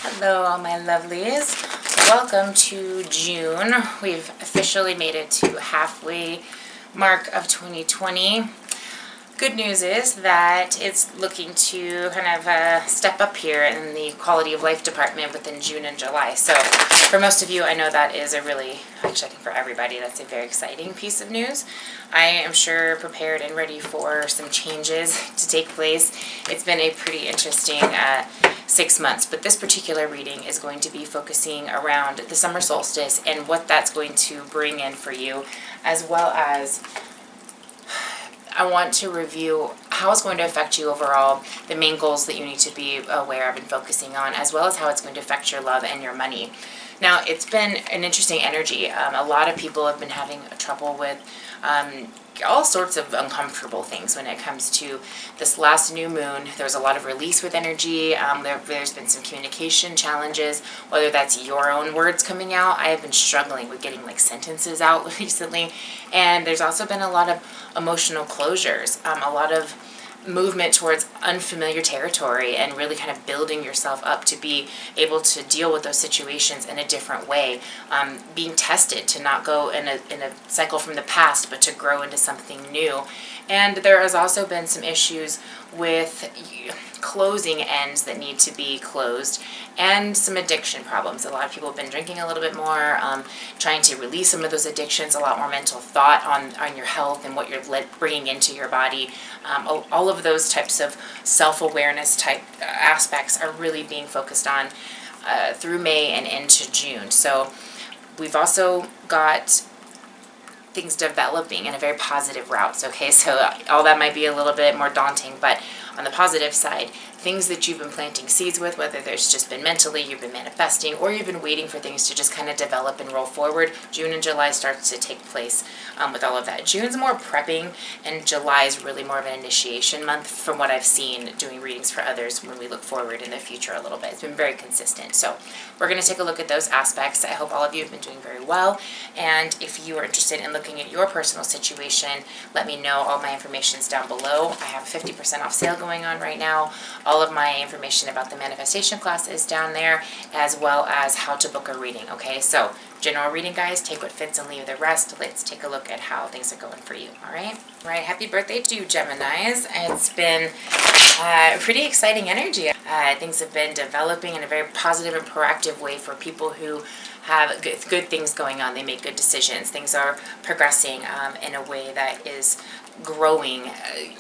Hello, all my lovelies. Welcome to June. We've officially made it to halfway mark of 2020. Good news is that it's looking to kind of step up here in the quality of life department within June and July. So for most of you, I know that is a really, actually I think for everybody, that's a very exciting piece of news. I am sure prepared and ready for some changes to take place. It's been a pretty interesting 6 months, but this particular reading is going to be focusing around the summer solstice and what that's going to bring in for you, as well as I want to review how it's going to affect you overall, the main goals that you need to be aware of and focusing on, as well as how it's going to affect your love and your money. Now, it's been an interesting energy. A lot of people have been having trouble with all sorts of uncomfortable things when it comes to this last new moon. There's a lot of release with energy. There's been some communication challenges, whether that's your own words coming out. I have been struggling with getting like sentences out recently. And there's also been a lot of emotional closures, a lot of movement towards unfamiliar territory and really kind of building yourself up to be able to deal with those situations in a different way, being tested to not go in a cycle from the past but to grow into something new. And there has also been some issues with closing ends that need to be closed and some addiction problems. A lot of people have been drinking a little bit more, trying to release some of those addictions, a lot more mental thought on your health and what you're bringing into your body. All of those types of self-awareness type aspects are really being focused on through May and into June. So we've also got things developing in a very positive route. Okay, so all that might be a little bit more daunting, but on the positive side, things that you've been planting seeds with, whether there's just been mentally, you've been manifesting, or you've been waiting for things to just kind of develop and roll forward, June and July starts to take place with all of that. June's more prepping, and July is really more of an initiation month from what I've seen doing readings for others when we look forward in the future a little bit. It's been very consistent. So we're going to take a look at those aspects. I hope all of you have been doing very well, and if you are interested in looking at your personal situation, let me know. All my information is down below. I have a 50% off sale going on right now. All of my information about the manifestation class is down there, as well as how to book a reading. Okay, so general reading, guys, take what fits and leave the rest. Let's take a look at how things are going for you. All right, happy birthday to you, Geminis. It's been pretty exciting energy. Things have been developing in a very positive and proactive way for people who have good things going on. They make good decisions. Things are progressing in a way that is growing,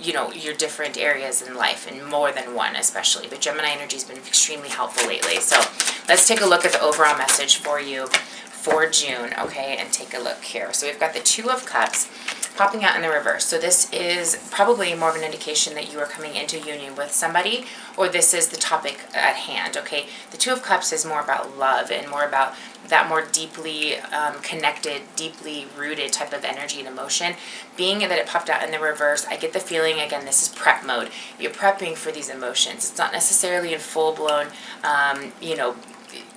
your different areas in life, and more than one especially. But Gemini energy has been extremely helpful lately. So let's take a look at the overall message for you for June, okay, and take a look here. So we've got the Two of Cups popping out in the reverse. So this is probably more of an indication that you are coming into union with somebody, or this is the topic at hand, okay? The Two of Cups is more about love and more about that more deeply connected, deeply rooted type of energy and emotion. Being that it popped out in the reverse, I get the feeling, again, this is prep mode. You're prepping for these emotions. It's not necessarily in full-blown,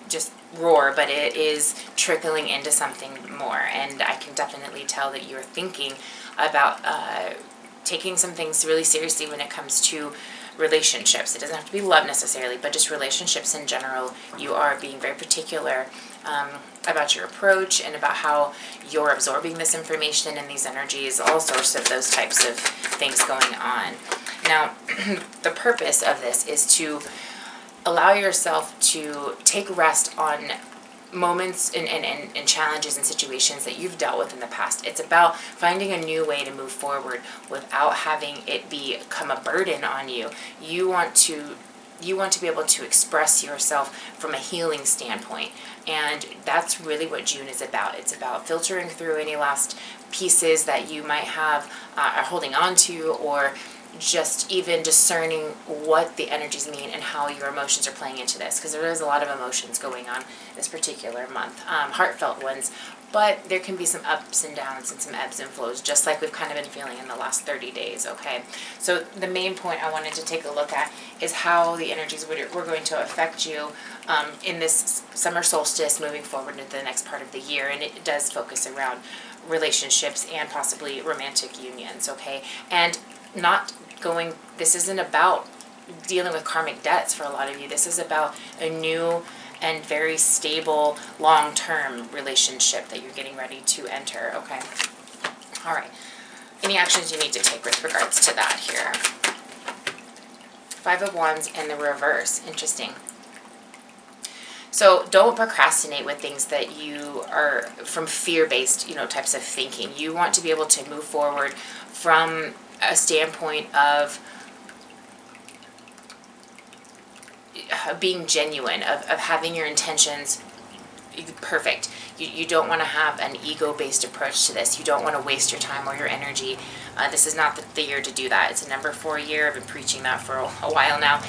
just roar, but it is trickling into something more. And I can definitely tell that you're thinking about taking some things really seriously when it comes to relationships. It doesn't have to be love necessarily, but just relationships in general. You are being very particular about your approach and about how you're absorbing this information and these energies, all sorts of those types of things going on. Now, the purpose of this is to allow yourself to take rest on moments and challenges and situations that you've dealt with in the past. It's about finding a new way to move forward without having it become a burden on you. You want to be able to express yourself from a healing standpoint, and that's really what June is about. It's about filtering through any last pieces that you might have are holding on to, or just even discerning what the energies mean and how your emotions are playing into this, because there is a lot of emotions going on this particular month, heartfelt ones, but there can be some ups and downs and some ebbs and flows, just like we've kind of been feeling in the last 30 days, okay? So the main point I wanted to take a look at is how the energies were going to affect you in this summer solstice moving forward into the next part of the year, and it does focus around relationships and possibly romantic unions, okay? And not going, this isn't about dealing with karmic debts for a lot of you. This is about a new and very stable, long-term relationship that you're getting ready to enter, okay? All right. Any actions you need to take with regards to that here? Five of Wands in the reverse. Interesting. So don't procrastinate with things that you are from fear-based, types of thinking. You want to be able to move forward from a standpoint of being genuine, of having your intentions perfect. You don't want to have an ego-based approach to this. You don't want to waste your time or your energy. This is not the year to do that. It's a number 4 year. I've been preaching that for a while now.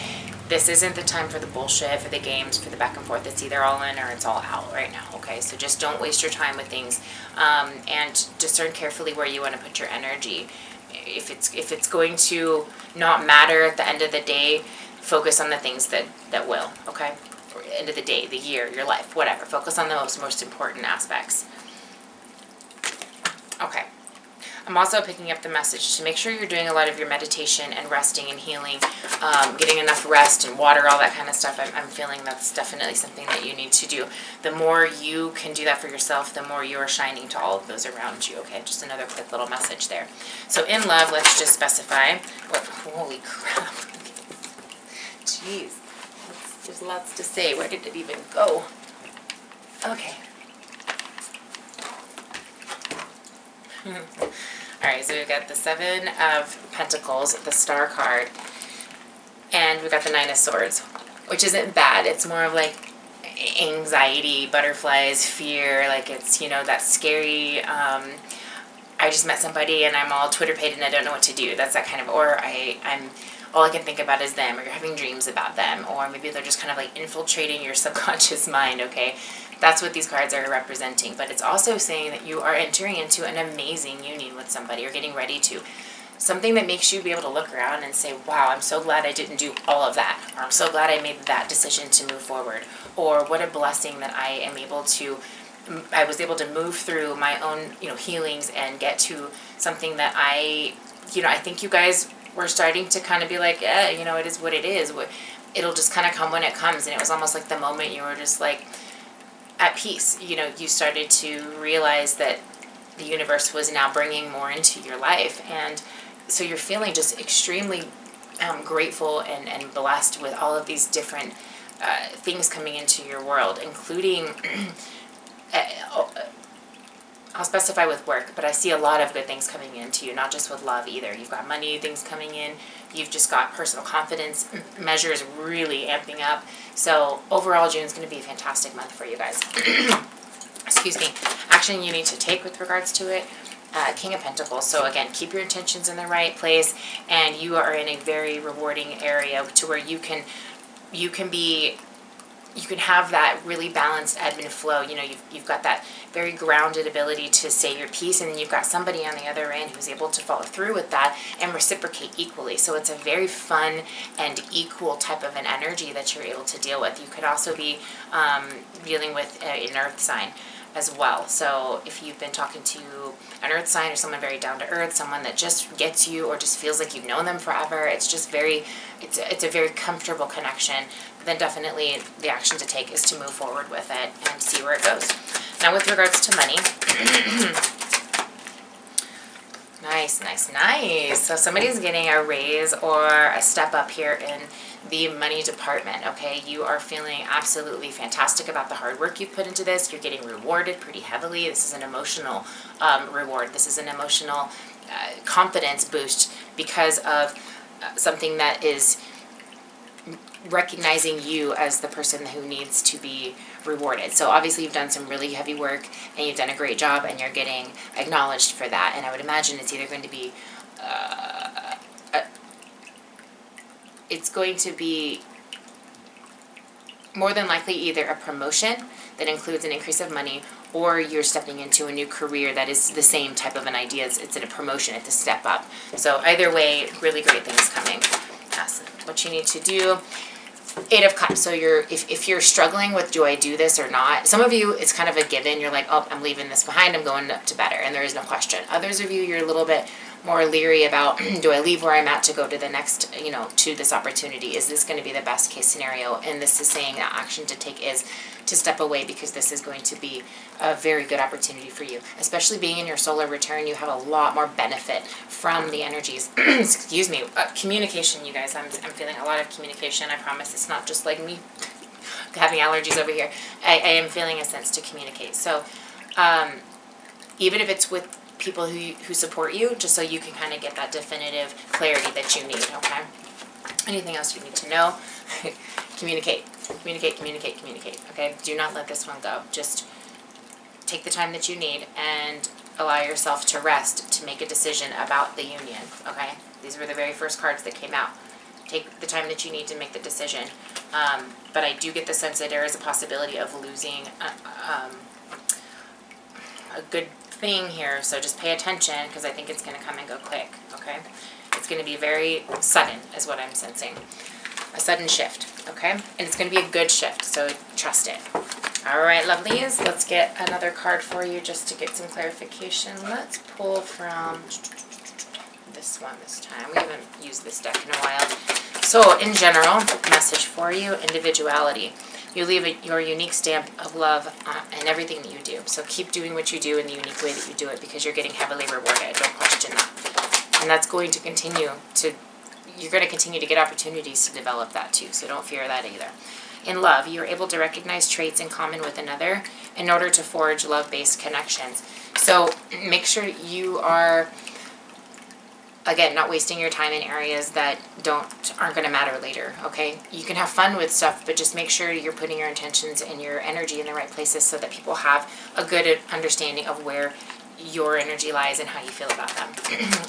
This isn't the time for the bullshit, for the games, for the back and forth. It's either all in or it's all out right now, okay? So just don't waste your time with things, and discern carefully where you want to put your energy. If it's going to not matter at the end of the day, focus on the things that will, okay? Or end of the day, the year, your life, whatever. Focus on the most important aspects. Okay. I'm also picking up the message to make sure you're doing a lot of your meditation and resting and healing, getting enough rest and water, all that kind of stuff. I'm feeling that's definitely something that you need to do. The more you can do that for yourself, the more you are shining to all of those around you, okay? Just another quick little message there. So in love, let's just specify what, holy crap. Jeez, there's lots to say. Where did it even go? Okay. Alright, so we've got the Seven of Pentacles, the Star card, and we've got the Nine of Swords, which isn't bad. It's more of like anxiety, butterflies, fear, like it's, that scary, I just met somebody and I'm all Twitter-pated and I don't know what to do. That's that kind of, or I'm all I can think about is them, or you're having dreams about them, or maybe they're just kind of like infiltrating your subconscious mind, okay? That's what these cards are representing. But it's also saying that you are entering into an amazing union with somebody, or getting ready to. Something that makes you be able to look around and say, wow, I'm so glad I didn't do all of that, or I'm so glad I made that decision to move forward, or what a blessing that I was able to move through my own, healings and get to something that I think you guys were starting to kind of be like, it is what it is. It'll just kind of come when it comes. And it was almost like the moment you were just like at peace. You started to realize that the universe was now bringing more into your life. And so you're feeling just extremely grateful and blessed with all of these different things coming into your world, including I'll specify with work, but I see a lot of good things coming into you, not just with love either. You've got money things coming in. You've just got personal confidence measures really amping up. So overall, June's going to be a fantastic month for you guys. Excuse me. Action you need to take with regards to it. King of Pentacles. So again, keep your intentions in the right place, and you are in a very rewarding area to where you can have that really balanced ebb and flow. You've got that very grounded ability to say your piece, and then you've got somebody on the other end who's able to follow through with that and reciprocate equally. So it's a very fun and equal type of an energy that you're able to deal with. You could also be dealing with an earth sign as well. So if you've been talking to an earth sign or someone very down to earth, someone that just gets you or just feels like you've known them forever, it's a very comfortable connection, then definitely the action to take is to move forward with it and see where it goes. Now with regards to money, nice. So somebody's getting a raise or a step up here in the money department, okay? You are feeling absolutely fantastic about the hard work you put into this. You're getting rewarded pretty heavily. This is an emotional reward. This is an emotional confidence boost because of something that is recognizing you as the person who needs to be rewarded. So obviously you've done some really heavy work and you've done a great job and you're getting acknowledged for that. And I would imagine it's either going to be it's going to be more than likely either a promotion that includes an increase of money, or you're stepping into a new career that is the same type of an idea. It's a promotion, it's a step up. So either way, really great things coming. That's what you need to do. 8 of Cups. So if you're struggling with, do I do this or not? Some of you, it's kind of a given. You're like, oh, I'm leaving this behind. I'm going up to better. And there is no question. Others of you, you're a little bit more leery about, do I leave where I'm at to go to the next, to this opportunity? Is this going to be the best case scenario? And this is saying that action to take is to step away, because this is going to be a very good opportunity for you. Especially being in your solar return, you have a lot more benefit from the energies. Excuse me. Communication, you guys. I'm feeling a lot of communication. I promise it's not just like me having allergies over here. I am feeling a sense to communicate. So even if it's with people who support you, just so you can kind of get that definitive clarity that you need, okay? Anything else you need to know? Communicate, okay? Do not let this one go. Just take the time that you need and allow yourself to rest to make a decision about the union, okay? These were the very first cards that came out. Take the time that you need to make the decision. But I do get the sense that there is a possibility of losing a good thing here, so just pay attention, because I think it's going to come and go quick, okay? It's going to be very sudden, is what I'm sensing. A sudden shift, okay? And it's going to be a good shift, so trust it. All right, lovelies, let's get another card for you just to get some clarification. Let's pull from this one this time. We haven't used this deck in a while. So, in general, message for you, individuality. You leave your unique stamp of love in everything that you do. So keep doing what you do in the unique way that you do it, because you're getting heavily rewarded. Don't question that. And that's going to continue to, you're going to continue to get opportunities to develop that too. So don't fear that either. In love, you're able to recognize traits in common with another in order to forge love-based connections. So make sure you are, again, not wasting your time in areas that aren't going to matter later, okay? You can have fun with stuff, but just make sure you're putting your intentions and your energy in the right places so that people have a good understanding of where your energy lies and how you feel about them.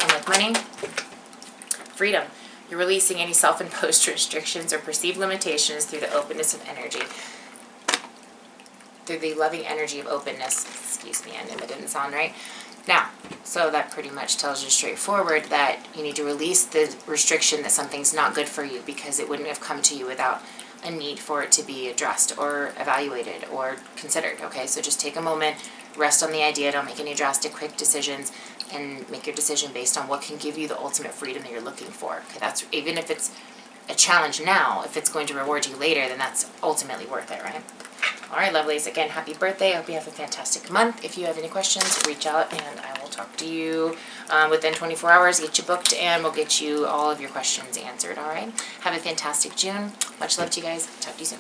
And with money, freedom. You're releasing any self-imposed restrictions or perceived limitations through the openness of energy. Through the loving energy of openness. Excuse me, I knew that didn't sound right. Now, so that pretty much tells you straightforward that you need to release the restriction that something's not good for you, because it wouldn't have come to you without a need for it to be addressed or evaluated or considered, okay? So just take a moment, rest on the idea, don't make any drastic quick decisions, and make your decision based on what can give you the ultimate freedom that you're looking for. Okay, that's, even if it's a challenge now, if it's going to reward you later, then that's ultimately worth it, right? All right, lovelies. Again, happy birthday. I hope you have a fantastic month. If you have any questions, reach out, and I will talk to you within 24 hours, get you booked, and we'll get you all of your questions answered, all right? Have a fantastic June. Much love to you guys. Talk to you soon.